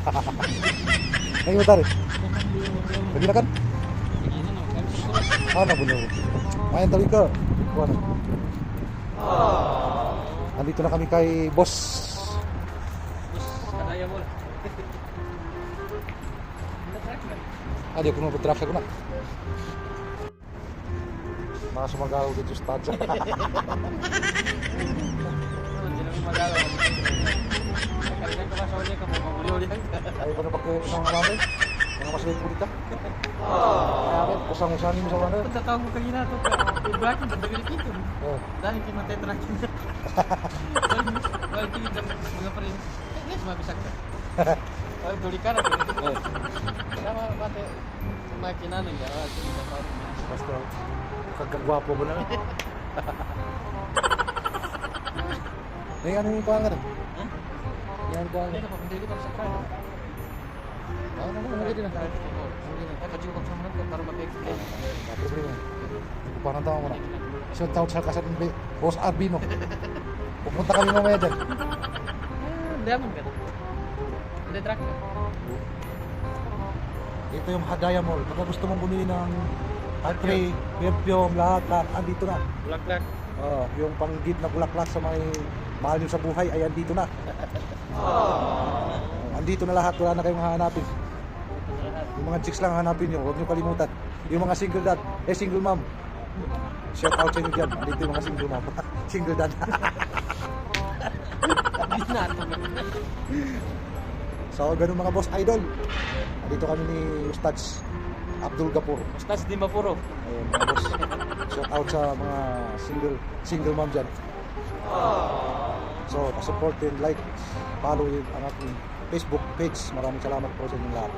Ngayon mo tari. Lagi na kan? Nabuno. Mayan tali ka. Kuha na. Nandito na kami kay boss. Kadaya mo. Di ako mag-track ako na. Mga sumagaw dito sa stadya. Hindi naman magalaw. Kalikan ka ba sa ulit ka po? Mamuli-uli ka. Ayaw ko na pagkain ng marami. Mga masulit po dito. Kaya kusang-usanin mo sa mga. Tatawag mo kanina ito. I-bracket, nagdagali ito. Dahil hindi matetrakin. Dahil tingin ng mga pa rin. Yes, mabisak ka. Dahil duli ka na. Kaya mati, mga kinanin ka. Basta kagagwapo mo na. Ano yung kuha nga rin? Yan kuha nga. Hindi ka pa, hindi ka pa sa kaya. Ano din na? Ay, kajukap sa mga para mag-explain. Problema. Parang tawa mo na. Shout out sa kasat ng Boss Arbino. Pupunta kami mamaya dyan. Hindi naman ka. Hindi track ka. Ito yung Hadaya Mall. Pagka gusto mong bumili ng country, perfume, lahat, andito na. Bulaklak. Yung panggit na bulaklak sa may mahal nyo sa buhay ay andito na. Andito na lahat, wala na kayong hahanapin. Yung mga chicks lang hanapin nyo, huwag nyo kalimutan. Yung mga single dad, single mom. Shout out sa inyo dyan, andito yung mga single mom. Single dad. So, ganun mga boss idol. Andito kami ni Ustads Abdul Gapur. Ustaz di Mapuro. Ayun, mga boss. Shout out sa mga single mom dyan. So, support and like, follow ang aking Facebook page. Maraming salamat po sa inyong lahat.